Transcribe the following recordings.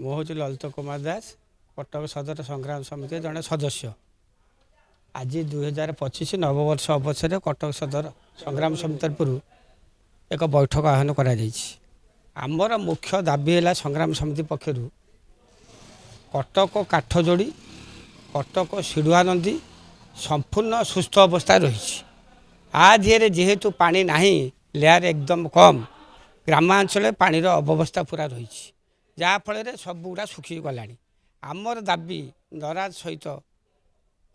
ମୁଁ ହେଉଛି ଲଳିତ କୁମାର ଦାସ କଟକ ସଦର ସଂଗ୍ରାମ ସମିତିର ଜଣେ ସଦସ୍ୟ। ଆଜି 2025 ନବବର୍ଷ ଅବସରରେ କଟକ ସଦର ସଂଗ୍ରାମ ସମିତି ତରଫରୁ ଏକ ବୈଠକ ଆହ୍ୱାନ କରାଯାଇଛି। ଆମର ମୁଖ୍ୟ ଦାବି ହେଲା ସଂଗ୍ରାମ ସମିତି ପକ୍ଷରୁ କଟକ କାଠଯୋଡ଼ି କଟକ ଶିଡ଼ୁଆ ନଦୀ ସମ୍ପୂର୍ଣ୍ଣ ସୁସ୍ଥ ଅବସ୍ଥାରେ ରହିଛି। ଆ ଧିହରେ ଯେହେତୁ ପାଣି ନାହିଁ, ଲେୟାର ଏକଦମ କମ୍, ଗ୍ରାମାଞ୍ଚଳରେ ପାଣିର ଅବ୍ୟବସ୍ଥା ପୁରା ରହିଛି, ଯାହାଫଳରେ ସବୁଗୁଡ଼ା ଶୁଖିଗଲାଣି। ଆମର ଦାବି ଦରାଜ ସହିତ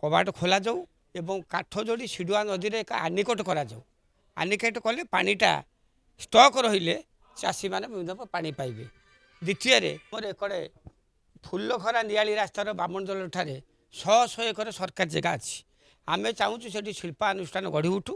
କବାଟ ଖୋଲାଯାଉ ଏବଂ କାଠଯୋଡ଼ି ଶିଡ଼ୁଆ ନଦୀରେ ଏକ ଆନିକଟ କରାଯାଉ। ଆନିକଟ କଲେ ପାଣିଟା ଷ୍ଟକ୍ ରହିଲେ ଚାଷୀମାନେ ବିଭିନ୍ନ ପାଣି ପାଇବେ। ଦ୍ୱିତୀୟରେ ମୋର ଏକଡ଼େ ଫୁଲଖରା ନିଆଳି ରାସ୍ତାର ବାମୁଣଜୋଲ ଠାରେ 100 ଏକର ସରକାରୀ ଜାଗା ଅଛି। ଆମେ ଚାହୁଁଛୁ ସେଠି ଶିଳ୍ପାନୁଷ୍ଠାନ ଗଢ଼ି ଉଠୁ,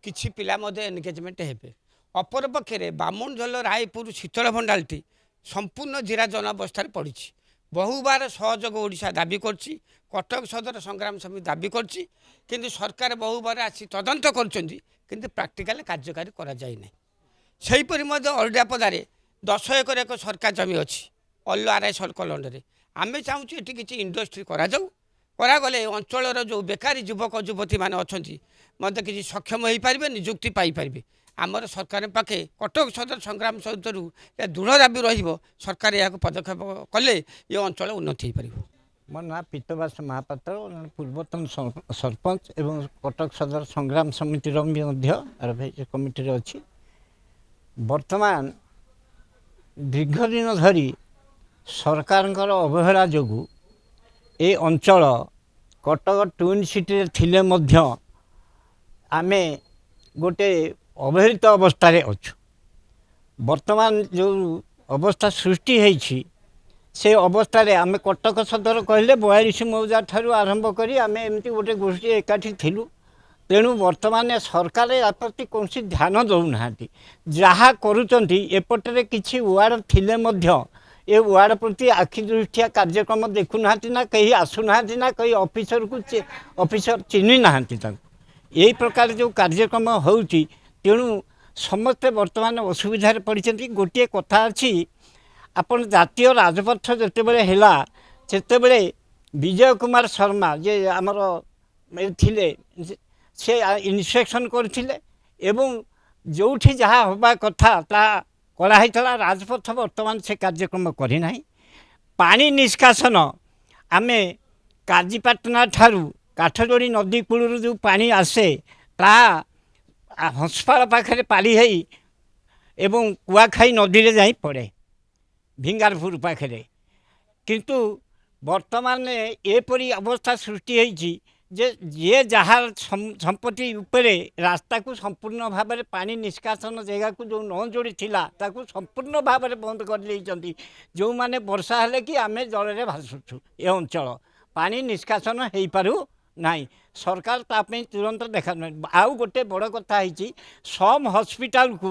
କିଛି ପିଲା ମଧ୍ୟ ଏନଗେଜମେଣ୍ଟ ହେବେ। ଅପରପକ୍ଷରେ ବାମୁଣଜୋଲ ରାୟପୁର ଶୀତଳ ଭଣ୍ଡାରଟି ସମ୍ପୂର୍ଣ୍ଣ ଜୀର୍ଣ୍ଣ ଅବସ୍ଥାରେ ପଡ଼ିଛି। ବହୁବାର ସହଯୋଗ ଓଡ଼ିଶା ଦାବି କରିଛି, କଟକ ସଦର ସଂଗ୍ରାମ ସମିତି ଦାବି କରିଛି, କିନ୍ତୁ ସରକାର ବହୁବାର ଆସି ତଦନ୍ତ କରୁଛନ୍ତି, କିନ୍ତୁ ପ୍ରାକ୍ଟିକାଲ କାର୍ଯ୍ୟକାରୀ କରାଯାଇନାହିଁ। ସେହିପରି ମଧ୍ୟ ଅରଡିଆପଦାରେ 10 ଏକର ଏକ ସରକାରୀ ଜମି ଅଛି RI ସର୍କଲ ଅଣ୍ଡରରେ। ଆମେ ଚାହୁଁଛୁ ଏଠି କିଛି ଇଣ୍ଡଷ୍ଟ୍ରି କରାଯାଉ, କରାଗଲେ ଅଞ୍ଚଳର ଯେଉଁ ବେକାରୀ ଯୁବକ ଯୁବତୀମାନେ ଅଛନ୍ତି ମଧ୍ୟ କିଛି ସକ୍ଷମ ହୋଇପାରିବେ, ନିଯୁକ୍ତି ପାଇପାରିବେ। ଆମର ସରକାର ପାଖେ କଟକ ସଦର ସଂଗ୍ରାମ ସମିତିରୁ ଦୃଢ଼ ଦାବି ରହିବ, ସରକାର ଏହାକୁ ପଦକ୍ଷେପ କଲେ ଏ ଅଞ୍ଚଳ ଉନ୍ନତି ହୋଇପାରିବ। ମୋ ନାଁ ପୀତବାସ ମହାପାତ୍ର, ପୂର୍ବତନ ସରପଞ୍ଚ ଏବଂ କଟକ ସଦର ସଂଗ୍ରାମ ସମିତିର ମଧ୍ୟ କମିଟିରେ ଅଛି। ବର୍ତ୍ତମାନ ଦୀର୍ଘ ଦିନ ଧରି ସରକାରଙ୍କର ଅବହେଳା ଯୋଗୁଁ ଏ ଅଞ୍ଚଳ କଟକ ଟ୍ୱିନ୍ ସିଟିରେ ଥିଲେ ମଧ୍ୟ ଆମେ ଗୋଟେ ଅବହେଳିତ ଅବସ୍ଥାରେ ଅଛୁ। ବର୍ତ୍ତମାନ ଯେଉଁ ଅବସ୍ଥା ସୃଷ୍ଟି ହେଇଛି, ସେ ଅବସ୍ଥାରେ ଆମେ କଟକ ସଦର କହିଲେ 42 ମୌଜା ଠାରୁ ଆରମ୍ଭ କରି ଆମେ ଏମିତି ଗୋଟେ ଗୋଷ୍ଠୀ ଏକାଠି ଥିଲୁ। ତେଣୁ ବର୍ତ୍ତମାନ ସରକାର ୟା ପ୍ରତି କୌଣସି ଧ୍ୟାନ ଦେଉନାହାନ୍ତି। ଯାହା କରୁଛନ୍ତି, ଏପଟରେ କିଛି ୱାର୍ଡ଼ ଥିଲେ ମଧ୍ୟ ଏ ୱାର୍ଡ଼ ପ୍ରତି ଆଖି ଦୃଷ୍ଟିଆ କାର୍ଯ୍ୟକ୍ରମ ଦେଖୁନାହାନ୍ତି, ନା କେହି ଆସୁନାହାନ୍ତି, ନା କେହି ଅଫିସର ଚିହ୍ନି ନାହାନ୍ତି ତାଙ୍କୁ। ଏହି ପ୍ରକାର ଯେଉଁ କାର୍ଯ୍ୟକ୍ରମ ହେଉଛି, ତେଣୁ ସମସ୍ତେ ବର୍ତ୍ତମାନ ଅସୁବିଧାରେ ପଡ଼ିଛନ୍ତି। ଗୋଟିଏ କଥା ଅଛି, ଆପଣ ଜାତୀୟ ରାଜପଥ ଯେତେବେଳେ ହେଲା, ସେତେବେଳେ ବିଜୟ କୁମାର ଶର୍ମା ଯେ ଆମର ଥିଲେ, ସେ ଇନ୍ସପେକ୍ସନ୍ କରିଥିଲେ ଏବଂ ଯେଉଁଠି ଯାହା ହେବା କଥା ତାହା କରାହେଇଥିଲା। ରାଜପଥ ବର୍ତ୍ତମାନ ସେ କାର୍ଯ୍ୟକ୍ରମ କରିନାହିଁ। ପାଣି ନିଷ୍କାସନ ଆମେ କାଜିପାଟଣା ଠାରୁ କାଠଯୋଡ଼ି ନଦୀ କୂଳରୁ ଯେଉଁ ପାଣି ଆସେ, ତାହା ହଂସପାଳ ପାଖରେ ପାଳି ହେଇ ଏବଂ କୁଆଖାଇ ନଦୀରେ ଯାଇ ପଡ଼େ ଭିଙ୍ଗାରପୁର ପାଖରେ। କିନ୍ତୁ ବର୍ତ୍ତମାନ ଏପରି ଅବସ୍ଥା ସୃଷ୍ଟି ହେଇଛି ଯେ ଯିଏ ଯାହା ସମ୍ପତ୍ତି ଉପରେ ରାସ୍ତାକୁ ସମ୍ପୂର୍ଣ୍ଣ ଭାବରେ ପାଣି ନିଷ୍କାସନ ଜାଗାକୁ ଯେଉଁ ନଅଯୋଡ଼ି ଥିଲା, ତାକୁ ସମ୍ପୂର୍ଣ୍ଣ ଭାବରେ ବନ୍ଦ କରିଦେଇଛନ୍ତି। ଯେଉଁମାନେ ବର୍ଷା ହେଲେ କି ଆମେ ଜଳରେ ଭାସୁଛୁ, ଏ ଅଞ୍ଚଳ ପାଣି ନିଷ୍କାସନ ହେଇପାରୁ ନାହିଁ। ସରକାର ତା ପାଇଁ ତୁରନ୍ତ ଦେଖାନାହିଁ। ଆଉ ଗୋଟେ ବଡ଼ କଥା ହେଇଛି, ସମ୍ ହସ୍ପିଟାଲକୁ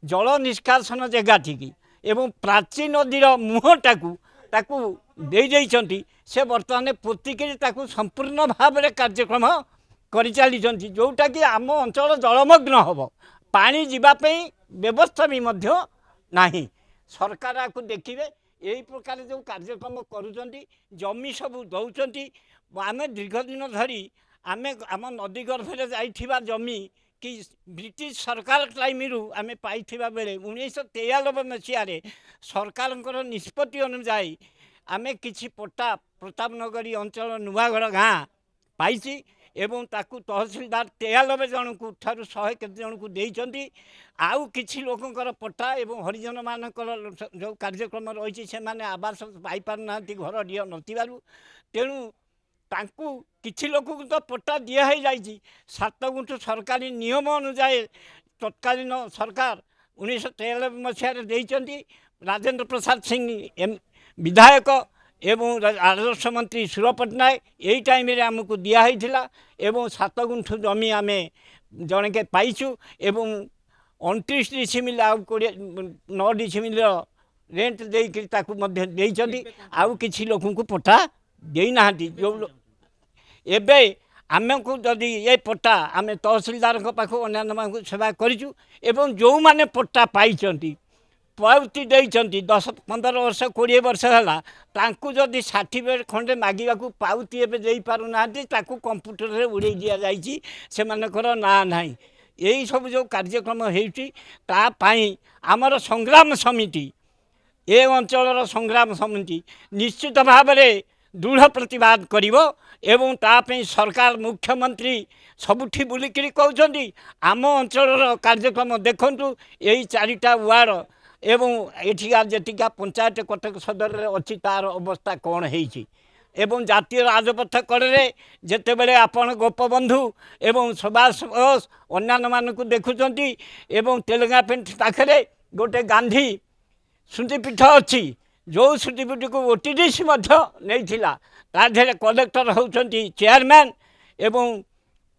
ଜଳ ନିଷ୍କାସନ ଜାଗାଠିକି ଏବଂ ପ୍ରାଚୀ ନଦୀର ମୁହଁଟାକୁ ତାକୁ ଦେଇଛନ୍ତି। ସେ ବର୍ତ୍ତମାନ ପୋତିକିରି ତାକୁ ସମ୍ପୂର୍ଣ୍ଣ ଭାବରେ କାର୍ଯ୍ୟକ୍ରମ କରିଚାଲିଛନ୍ତି, ଯେଉଁଟାକି ଆମ ଅଞ୍ଚଳ ଜଳମଗ୍ନ ହେବ। ପାଣି ଯିବା ପାଇଁ ବ୍ୟବସ୍ଥା ବି ମଧ୍ୟ ନାହିଁ। ସରକାର ଆକୁ ଦେଖିବେ। ଏହି ପ୍ରକାର ଯେଉଁ କାର୍ଯ୍ୟକ୍ରମ କରୁଛନ୍ତି, ଜମି ସବୁ ଦେଉଛନ୍ତି। ଆମେ ଦୀର୍ଘ ଦିନ ଧରି ଆମେ ଆମ ନଦୀ ଗର୍ଭରେ ଯାଇଥିବା ଜମି କି ବ୍ରିଟିଶ ସରକାର ଟାଇମରୁ ଆମେ ପାଇଥିବା ବେଳେ 1993 ମସିହାରେ ସରକାରଙ୍କର ନିଷ୍ପତ୍ତି ଅନୁଯାୟୀ ଆମେ କିଛି ପଟ୍ଟା ପ୍ରତାପନଗରୀ ଅଞ୍ଚଳ ନୂଆଗଡ଼ ଗାଁ ପାଇଛି ଏବଂ ତାକୁ ତହସିଲଦାର 93 ଜଣଙ୍କୁ ଠାରୁ 100 କେତେ ଜଣଙ୍କୁ ଦେଇଛନ୍ତି। ଆଉ କିଛି ଲୋକଙ୍କର ପଟ୍ଟା ଏବଂ ହରିଜନମାନଙ୍କର ଯେଉଁ କାର୍ଯ୍ୟକ୍ରମ ରହିଛି, ସେମାନେ ଆବାସ ପାଇପାରୁନାହାନ୍ତି ଘର ଡିହ ନଥିବାରୁ। ତେଣୁ ତାଙ୍କୁ କିଛି ଲୋକଙ୍କୁ ତ ପଟ୍ଟା ଦିଆ ହେଇଯାଇଛି। 7 ଗୁଣ୍ଠ ସରକାରୀ ନିୟମ ଅନୁଯାୟୀ ତତ୍କାଳୀନ ସରକାର 1993 ମସିହାରେ ଦେଇଛନ୍ତି। ରାଜେନ୍ଦ୍ର ପ୍ରସାଦ ସିଂ ବିଧାୟକ ଏବଂ ରାଜସ୍ୱ ମନ୍ତ୍ରୀ ସୁର ପଟ୍ଟନାୟକ ଏହି ଟାଇମରେ ଆମକୁ ଦିଆହେଇଥିଲା ଏବଂ 7 ଗୁଣ୍ଠ ଜମି ଆମେ ଜଣକେ ପାଇଛୁ ଏବଂ 29 ଡିସିମିଲ୍ ଆଉ 9 ଡିସିମିଲ୍ର ରେଣ୍ଟ ଦେଇକି ତାକୁ ମଧ୍ୟ ଦେଇଛନ୍ତି। ଆଉ କିଛି ଲୋକଙ୍କୁ ପଟ୍ଟା ଦେଇନାହାନ୍ତି। ଯେଉଁ ଏବେ ଆମକୁ ଯଦି ଏ ପଟ୍ଟା ଆମେ ତହସିଲଦାରଙ୍କ ପାଖକୁ ଅନ୍ୟାନ୍ୟମାନଙ୍କୁ ସେବା କରିଛୁ ଏବଂ ଯେଉଁମାନେ ପଟ୍ଟା ପାଇଛନ୍ତି ପାଉତି ଦେଇଛନ୍ତି 10-15 ବର୍ଷ 20 ବର୍ଷ ହେଲା ତାଙ୍କୁ ଯଦି ସାର୍ଟିଫିକେଟ୍ ଖଣ୍ଡେ ମାଗିବାକୁ ପାଉତି ଏବେ ଦେଇପାରୁନାହାନ୍ତି, ତାକୁ କମ୍ପ୍ୟୁଟରରେ ଉଡ଼େଇ ଦିଆଯାଇଛି, ସେମାନଙ୍କର ନାଁ ନାହିଁ। ଏହିସବୁ ଯେଉଁ କାର୍ଯ୍ୟକ୍ରମ ହେଉଛି ତା ପାଇଁ ଆମର ସଂଗ୍ରାମ ସମିତି, ଏ ଅଞ୍ଚଳର ସଂଗ୍ରାମ ସମିତି ନିଶ୍ଚିତ ଭାବରେ ଦୃଢ଼ ପ୍ରତିବାଦ କରିବ ଏବଂ ତା ପାଇଁ ସରକାର ମୁଖ୍ୟମନ୍ତ୍ରୀ ସବୁଠି ବୁଲିକିରି କହୁଛନ୍ତି ଆମ ଅଞ୍ଚଳର କାର୍ଯ୍ୟକ୍ରମ ଦେଖନ୍ତୁ, ଏଇ 4ଟା ୱାର୍ଡ଼ ଏବଂ ଏଠିକା ଯେତିକା ପଞ୍ଚାୟତ କଟକ ସଦରରେ ଅଛି ତାର ଅବସ୍ଥା କ'ଣ ହେଇଛି। ଏବଂ ଜାତୀୟ ରାଜପଥ କଡ଼ରେ ଯେତେବେଳେ ଆପଣ ଗୋପବନ୍ଧୁ ଏବଂ ସୁଭାଷ ବୋଷ ଅନ୍ୟାନ୍ୟମାନଙ୍କୁ ଦେଖୁଛନ୍ତି ଏବଂ ତେଲେଙ୍ଗାପେଣ୍ଟ ପାଖରେ ଗୋଟେ ଗାନ୍ଧୀ ସ୍ମୃତିପୀଠ ଅଛି, ଯେଉଁ ସ୍ମୃତିପୀଠକୁ OTDC ମଧ୍ୟ ନେଇଥିଲା, ତା ଦେହରେ କଲେକ୍ଟର ହେଉଛନ୍ତି ଚେୟାରମ୍ୟାନ୍ ଏବଂ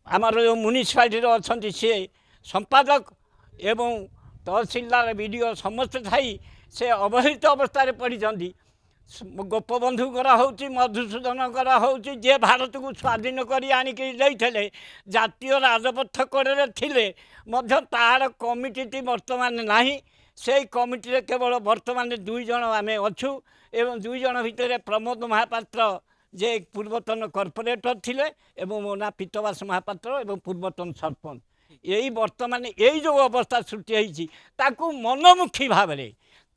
ଆମର ଯେଉଁ ମ୍ୟୁନିସିପାଲିଟିର ଅଛନ୍ତି ସିଏ ସମ୍ପାଦକ ଏବଂ ତହସିଲଦାର BDO ସମସ୍ତେ ଥାଇ ସେ ଅବହେଳିତ ଅବସ୍ଥାରେ ପଡ଼ିଛନ୍ତି। ଗୋପବନ୍ଧୁଙ୍କର ହେଉଛି, ମଧୁସୂଦନଙ୍କର ହେଉଛି, ଯିଏ ଭାରତକୁ ସ୍ୱାଧୀନ କରି ଆଣିକି ଦେଇଥିଲେ, ଜାତୀୟ ରାଜପଥ କଡ଼ରେ ଥିଲେ ମଧ୍ୟ ତାହାର କମିଟିଟି ବର୍ତ୍ତମାନ ନାହିଁ। ସେଇ କମିଟିରେ କେବଳ ବର୍ତ୍ତମାନ 2 ଜଣ ଆମେ ଅଛୁ ଏବଂ 2 ଜଣ ଭିତରେ ପ୍ରମୋଦ ମହାପାତ୍ର ଯେ ପୂର୍ବତନ କର୍ପୋରେଟର ଥିଲେ ଏବଂ ମୋ ନାଁ ପୀତବାସ ମହାପାତ୍ର ଏବଂ ପୂର୍ବତନ ସରପଞ୍ଚ। ଏଇ ବର୍ତ୍ତମାନ ଏଇ ଯେଉଁ ଅବସ୍ଥା ସୃଷ୍ଟି ହେଇଛି ତାକୁ ମନମୁଖୀ ଭାବରେ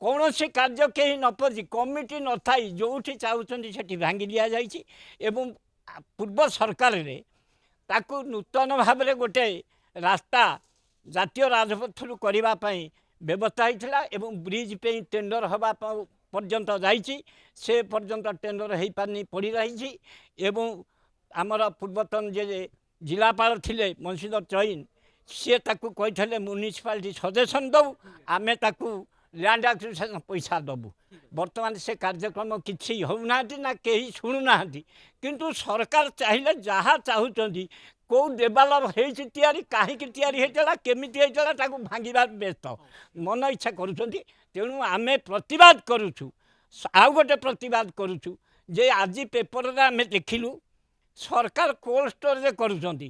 କୌଣସି କାର୍ଯ୍ୟ କେହି ନ ପଶି କମିଟି ନଥାଇ ଯେଉଁଠି ଚାହୁଁଛନ୍ତି ସେଠି ଭାଙ୍ଗି ଦିଆଯାଇଛି ଏବଂ ପୂର୍ବ ସରକାରରେ ତାକୁ ନୂତନ ଭାବରେ ଗୋଟେ ରାସ୍ତା ଜାତୀୟ ରାଜପଥରୁ କରିବା ପାଇଁ ବ୍ୟବସ୍ଥା ହେଇଥିଲା ଏବଂ ବ୍ରିଜ୍ ପାଇଁ ଟେଣ୍ଡର ହେବା ପର୍ଯ୍ୟନ୍ତ ଯାଇଛି, ସେ ପର୍ଯ୍ୟନ୍ତ ଟେଣ୍ଡର ହେଇପାରିନି, ପଡ଼ି ରହିଛି ଏବଂ ଆମର ପୂର୍ବତନ ଯେ ଜିଲ୍ଲାପାଳ ଥିଲେ ବଂଶୀଧର ଚଇନ, ସିଏ ତାକୁ କହିଥିଲେ ମ୍ୟୁନିସିପାଲିଟି ସଜେସନ୍ ଦେଉ, ଆମେ ତାକୁ ଲ୍ୟାଣ୍ଡ ଆକ୍ୱିଜିସନ୍ ପଇସା ଦେବୁ। ବର୍ତ୍ତମାନ ସେ କାର୍ଯ୍ୟକ୍ରମ କିଛି ହେଉନାହାନ୍ତି ନା କେହି ଶୁଣୁନାହାନ୍ତି, କିନ୍ତୁ ସରକାର ଚାହିଁଲେ ଯାହା ଚାହୁଁଛନ୍ତି କେଉଁ ଡେଭଲପ ହେଇଛି ତିଆରି, କାହିଁକି ତିଆରି ହେଇଥିଲା, କେମିତି ହେଇଥିଲା ତାକୁ ଭାଙ୍ଗିବା ବ୍ୟସ୍ତ, ମନ ଇଚ୍ଛା କରୁଛନ୍ତି। ତେଣୁ ଆମେ ପ୍ରତିବାଦ କରୁଛୁ। ଆଉ ଗୋଟେ ପ୍ରତିବାଦ କରୁଛୁ ଯେ ଆଜି ପେପରରେ ଆମେ ଦେଖିଲୁ ସରକାର କୋଲ୍ଡ ଷ୍ଟୋରେଜ କରୁଛନ୍ତି,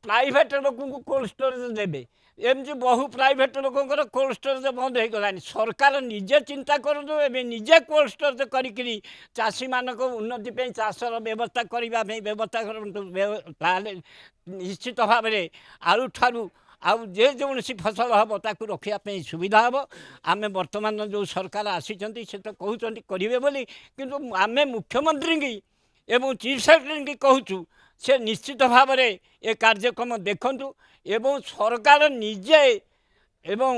ପ୍ରାଇଭେଟ୍ ଲୋକଙ୍କୁ କୋଲ୍ଡ ଷ୍ଟୋରେଜ ଦେବେ, ଏମିତି ବହୁ ପ୍ରାଇଭେଟ୍ ଲୋକଙ୍କର କୋଲ୍ଡ ଷ୍ଟୋରେଜ ବନ୍ଦ ହେଇଗଲାଣି। ସରକାର ନିଜେ ଚିନ୍ତା କରନ୍ତୁ, ଏବେ ନିଜେ କୋଲ୍ଡ ଷ୍ଟୋରେଜ କରିକିରି ଚାଷୀମାନଙ୍କ ଉନ୍ନତି ପାଇଁ ଚାଷର ବ୍ୟବସ୍ଥା କରିବା ପାଇଁ ବ୍ୟବସ୍ଥା କରନ୍ତୁ, ତାହେଲେ ନିଶ୍ଚିତ ଭାବରେ ଆଳୁଠାରୁ ଆଉ ଯେକୌଣସି ଫସଲ ହେବ ତାକୁ ରଖିବା ପାଇଁ ସୁବିଧା ହେବ। ଆମେ ବର୍ତ୍ତମାନ ଯେଉଁ ସରକାର ଆସିଛନ୍ତି ସେ ତ କହୁଛନ୍ତି କରିବେ ବୋଲି, କିନ୍ତୁ ଆମେ ମୁଖ୍ୟମନ୍ତ୍ରୀଙ୍କୁ ଏବଂ ଚିଫ୍ ସେକ୍ରେଟାରୀଙ୍କୁ କହୁଛୁ ସେ ନିଶ୍ଚିତ ଭାବରେ ଏ କାର୍ଯ୍ୟକ୍ରମ ଦେଖନ୍ତୁ ଏବଂ ସରକାର ନିଜେ ଏବଂ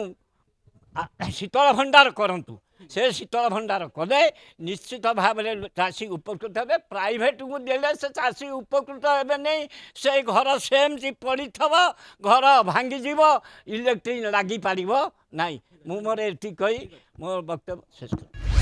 ଶୀତଳ ଭଣ୍ଡାର କରନ୍ତୁ। ସେ ଶୀତଳ ଭଣ୍ଡାର କଲେ ନିଶ୍ଚିତ ଭାବରେ ଚାଷୀ ଉପକୃତ ହେବେ। ପ୍ରାଇଭେଟକୁ ଦେଲେ ସେ ଚାଷୀ ଉପକୃତ ହେବେ ନାହିଁ, ସେ ଘର ସେମିତି ପଡ଼ିଥିବ, ଘର ଭାଙ୍ଗିଯିବ, ଇଲେକ୍ଟ୍ରିକ୍ ଲାଗିପାରିବ ନାହିଁ। ମୁଁ ମୋର ଏଠି କହି ମୋ ବକ୍ତବ୍ୟ ଶେଷ କଲି।